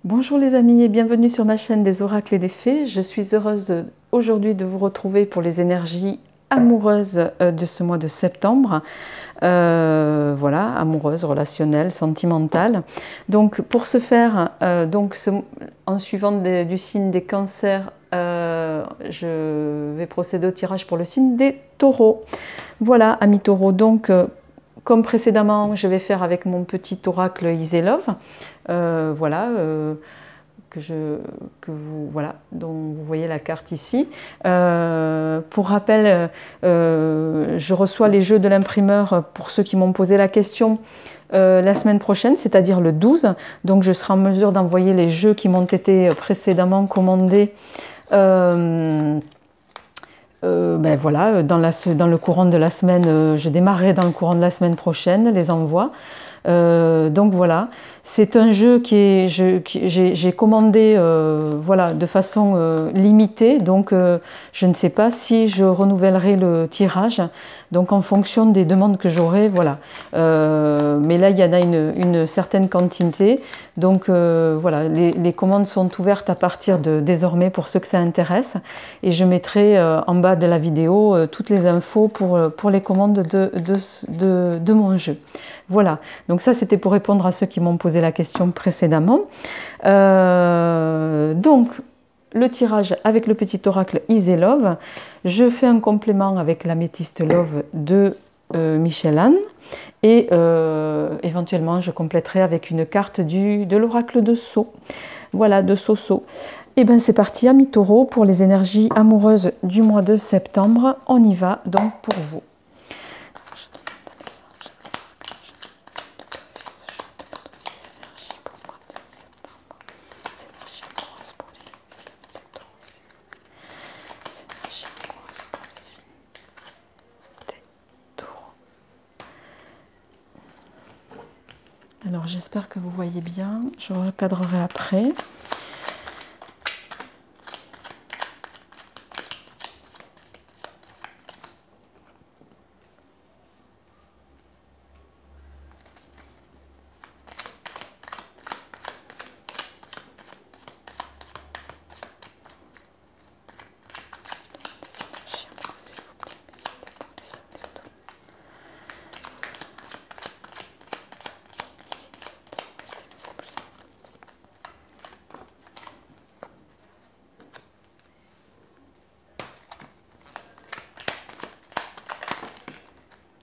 Bonjour les amis et bienvenue sur ma chaîne des oracles et des fées. Je suis heureuse aujourd'hui de vous retrouver pour les énergies amoureuses de ce mois de septembre. Voilà, amoureuses, relationnelles, sentimentales. Donc pour ce faire, en suivant du signe des cancers, je vais procéder au tirage pour le signe des taureaux. Voilà, amis taureaux, donc comme précédemment, je vais faire avec mon petit oracle Easy Love. Voilà, voilà, dont vous voyez la carte ici. Pour rappel, je reçois les jeux de l'imprimeur pour ceux qui m'ont posé la question la semaine prochaine, c'est-à-dire le 12. Donc je serai en mesure d'envoyer les jeux qui m'ont été précédemment commandés. Voilà, dans le courant de la semaine, je démarrerai dans le courant de la semaine prochaine les envois. Donc voilà, c'est un jeu que j'ai commandé voilà, de façon limitée, donc je ne sais pas si je renouvellerai le tirage, donc en fonction des demandes que j'aurai, voilà. Mais là, il y en a une certaine quantité, donc voilà, les commandes sont ouvertes à partir de désormais pour ceux que ça intéresse, et je mettrai en bas de la vidéo toutes les infos pour les commandes de mon jeu. Voilà, donc ça c'était pour répondre à ceux qui m'ont posé la question précédemment. Donc, le tirage avec le petit oracle Easy Love, je fais un complément avec l'améthyste Love de Michel Anne et éventuellement je compléterai avec une carte de l'oracle de Sceaux. Voilà, de Soso. Et bien c'est parti, amis taureaux, pour les énergies amoureuses du mois de septembre. On y va donc pour vous. Alors j'espère que vous voyez bien, je recadrerai après.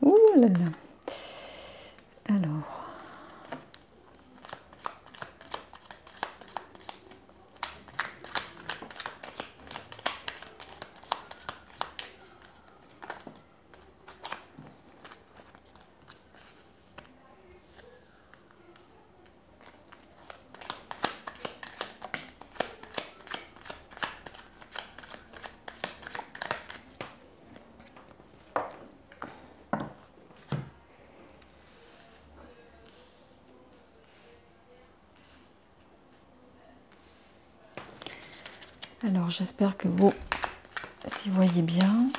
Ouh là là. Alors. Alors j'espère que vous voyez bien.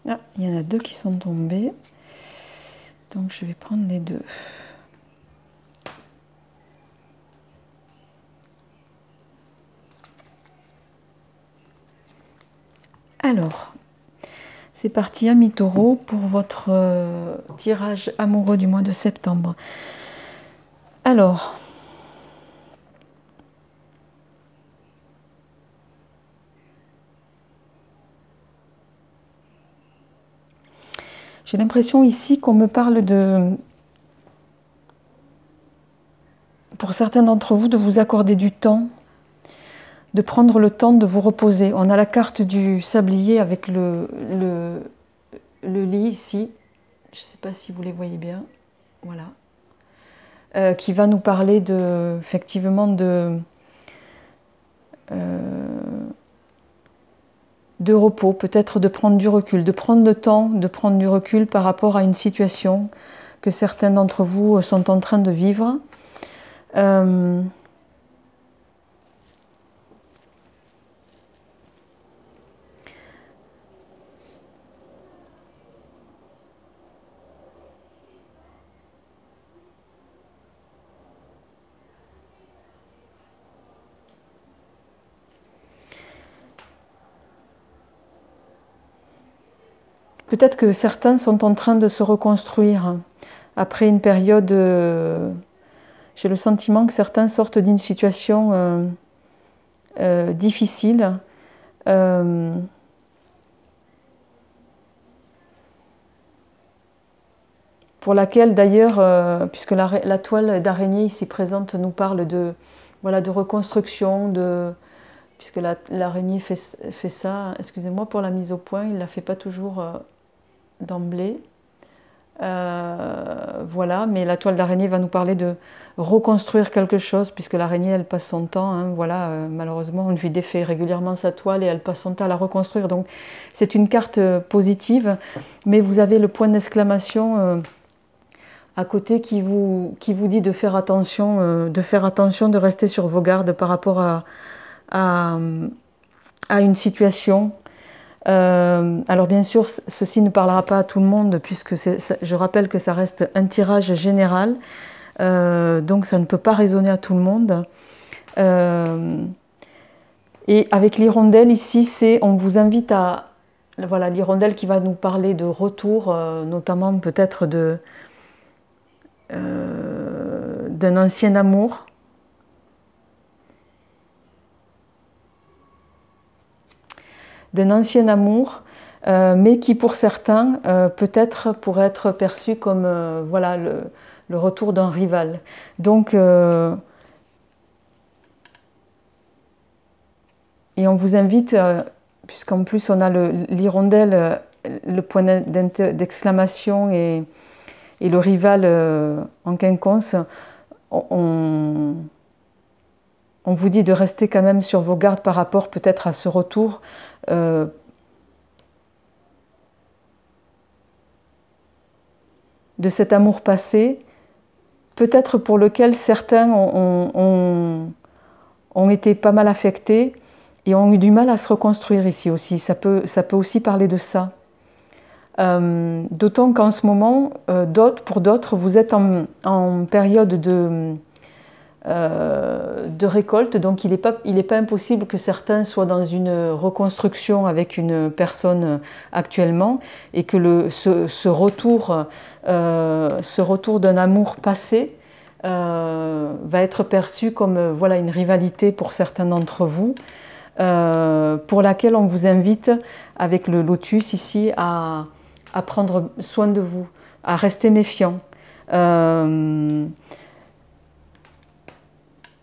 Ah, il y en a deux qui sont tombés. Donc je vais prendre les deux. Alors, c'est parti, amis taureaux, pour votre tirage amoureux du mois de septembre. Alors, j'ai l'impression ici qu'on me parle pour certains d'entre vous, de vous accorder du temps, de prendre le temps de vous reposer. On a la carte du sablier avec le lit ici. Je ne sais pas si vous les voyez bien. Voilà. qui va nous parler effectivement de repos, peut-être de prendre du recul, de prendre le temps de prendre du recul par rapport à une situation que certains d'entre vous sont en train de vivre. Peut-être que certains sont en train de se reconstruire après une période. J'ai le sentiment que certains sortent d'une situation difficile. Pour laquelle d'ailleurs, puisque la toile d'araignée ici présente nous parle voilà, de reconstruction, puisque l'araignée fait ça, excusez-moi pour la mise au point, il ne la fait pas toujours d'emblée. Voilà, mais la toile d'araignée va nous parler de reconstruire quelque chose, puisque l'araignée elle passe son temps, hein, voilà, malheureusement on lui défait régulièrement sa toile et elle passe son temps à la reconstruire, donc c'est une carte positive, mais vous avez le point d'exclamation à côté qui vous dit de faire attention, de rester sur vos gardes par rapport à une situation. Alors bien sûr, ceci ne parlera pas à tout le monde, puisque je rappelle que ça reste un tirage général, donc ça ne peut pas résonner à tout le monde. Et avec l'hirondelle ici, on vous invite à... Voilà, l'hirondelle qui va nous parler de retour, notamment peut-être d'un ancien amour. Mais qui pour certains peut-être pourrait être perçu comme voilà, le retour d'un rival. Donc, et on vous invite, puisqu'en plus on a l'hirondelle, le point d'exclamation et le rival en quinconce, on vous dit de rester quand même sur vos gardes par rapport peut-être à ce retour de cet amour passé, peut-être pour lequel certains ont été pas mal affectés et ont eu du mal à se reconstruire ici aussi. Ça peut aussi parler de ça. D'autant qu'en ce moment, pour d'autres, vous êtes en période de récolte, donc il n'est pas impossible que certains soient dans une reconstruction avec une personne actuellement et que ce retour d'un amour passé va être perçu comme voilà, une rivalité pour certains d'entre vous, pour laquelle on vous invite avec le lotus ici à prendre soin de vous, à rester méfiant.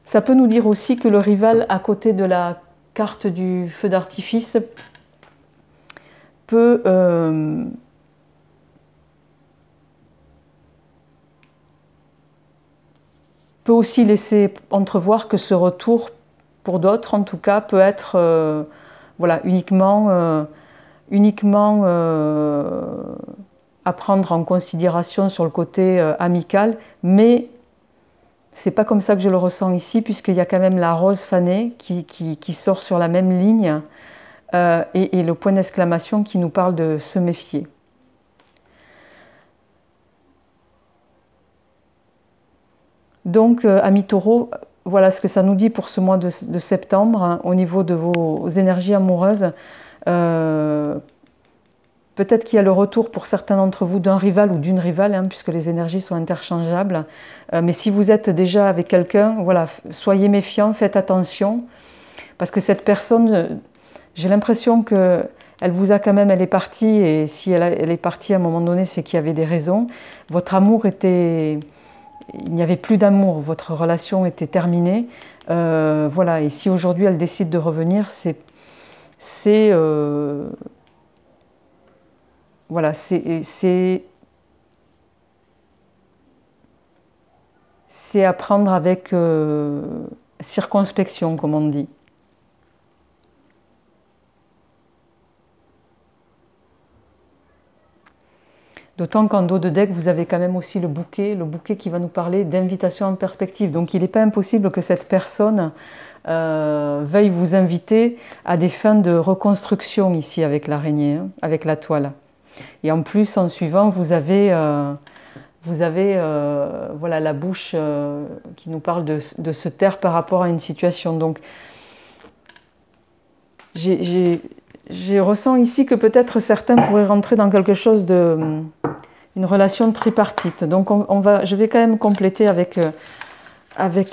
Ça peut nous dire aussi que le rival, à côté de la carte du feu d'artifice, peut aussi laisser entrevoir que ce retour, pour d'autres en tout cas, peut être voilà, uniquement à prendre en considération sur le côté amical, mais c'est pas comme ça que je le ressens ici, puisqu'il y a quand même la rose fanée qui sort sur la même ligne et le point d'exclamation qui nous parle de se méfier. Donc, amis taureaux, voilà ce que ça nous dit pour ce mois de septembre, hein, au niveau de vos énergies amoureuses. Peut-être qu'il y a le retour pour certains d'entre vous d'un rival ou d'une rivale, hein, puisque les énergies sont interchangeables. Mais si vous êtes déjà avec quelqu'un, voilà, soyez méfiants, faites attention, parce que cette personne, j'ai l'impression qu'elle vous a quand même, elle est partie, et si elle est partie à un moment donné, c'est qu'il y avait des raisons. Votre amour était... Il n'y avait plus d'amour, votre relation était terminée. Voilà, et si aujourd'hui elle décide de revenir, c'est c'est à prendre avec circonspection, comme on dit. D'autant qu'en dos de deck, vous avez quand même aussi le bouquet qui va nous parler d'invitation en perspective. Donc il n'est pas impossible que cette personne veuille vous inviter à des fins de reconstruction ici avec l'araignée, hein, avec la toile. Et en plus, en suivant, vous avez voilà, la bouche qui nous parle de se taire par rapport à une situation. Donc je ressens ici que peut-être certains pourraient rentrer dans quelque chose de... une relation tripartite. Donc je vais quand même compléter avec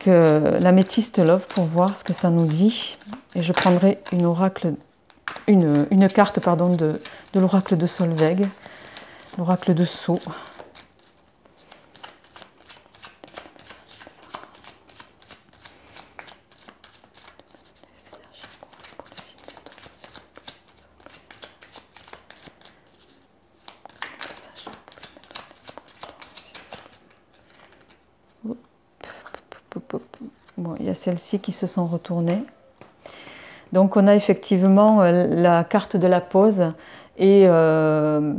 l'améthyste Love pour voir ce que ça nous dit. Et je prendrai une carte pardon, de l'oracle de Solveig, l'oracle de Sceaux. Bon, il y a celles-ci qui se sont retournées. Donc on a effectivement la carte de la pause et de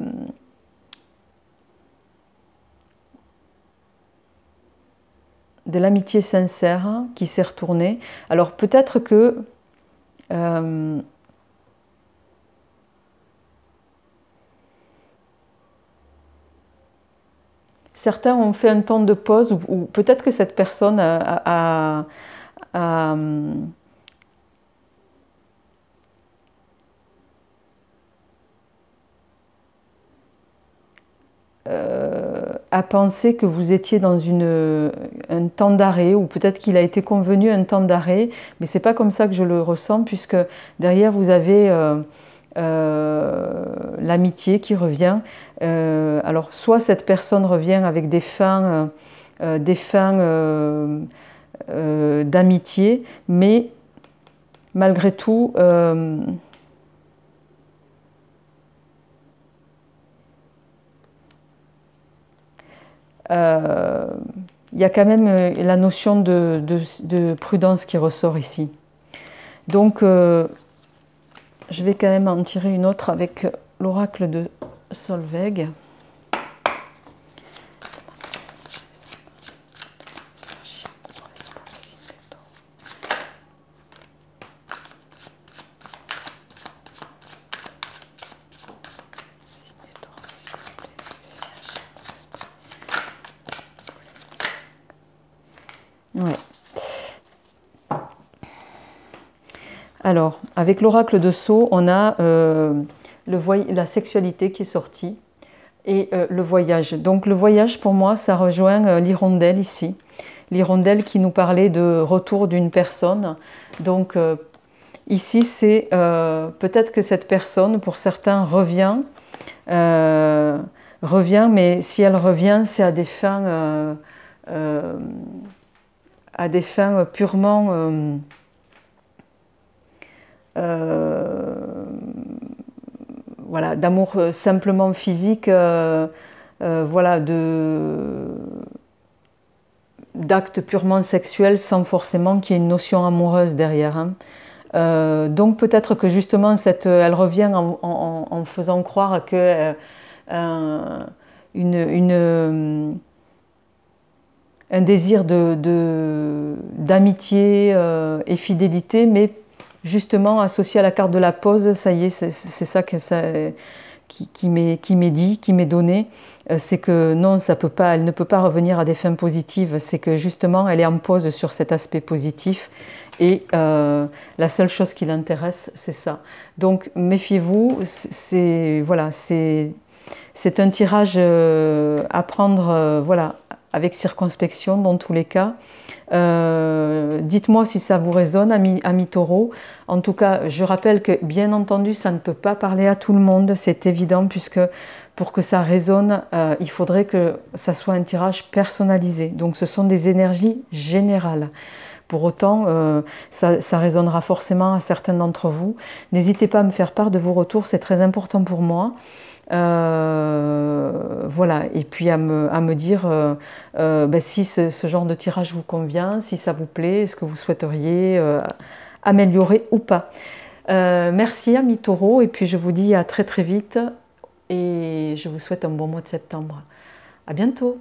l'amitié sincère qui s'est retournée. Alors peut-être que certains ont fait un temps de pause ou peut-être que cette personne a pensé que vous étiez dans un temps d'arrêt ou peut-être qu'il a été convenu un temps d'arrêt, mais c'est pas comme ça que je le ressens puisque derrière vous avez l'amitié qui revient. Alors soit cette personne revient avec des fins d'amitié, mais malgré tout il y a quand même la notion de prudence qui ressort ici. Donc je vais quand même en tirer une autre avec l'oracle de Solveig. Ouais. Alors, avec l'oracle de Sceaux, on a la sexualité qui est sortie et le voyage. Donc le voyage, pour moi, ça rejoint l'hirondelle ici. L'hirondelle qui nous parlait de retour d'une personne. Donc ici, c'est peut-être que cette personne, pour certains, revient, mais si elle revient, c'est à des fins purement voilà, d'amour simplement physique, voilà, d'actes purement sexuels sans forcément qu'il y ait une notion amoureuse derrière, hein. Donc peut-être que justement elle revient en faisant croire que un désir d'amitié et fidélité, mais justement associé à la carte de la pause. Ça y est, c'est ça, qui m'est dit, qui m'est donné, c'est que non, elle ne peut pas revenir à des fins positives, c'est que justement elle est en pause sur cet aspect positif et la seule chose qui l'intéresse, c'est ça. Donc méfiez-vous, voilà, c'est un tirage à prendre voilà, avec circonspection dans tous les cas. Dites-moi si ça vous résonne, amis taureaux. En tout cas, je rappelle que bien entendu, ça ne peut pas parler à tout le monde, c'est évident, puisque pour que ça résonne, il faudrait que ça soit un tirage personnalisé. Donc ce sont des énergies générales. Pour autant, ça résonnera forcément à certains d'entre vous. N'hésitez pas à me faire part de vos retours, c'est très important pour moi. Voilà, et puis à me dire si ce genre de tirage vous convient, si ça vous plaît, est-ce que vous souhaiteriez améliorer ou pas. Merci amis taureaux, et puis je vous dis à très très vite, et je vous souhaite un bon mois de septembre. À bientôt.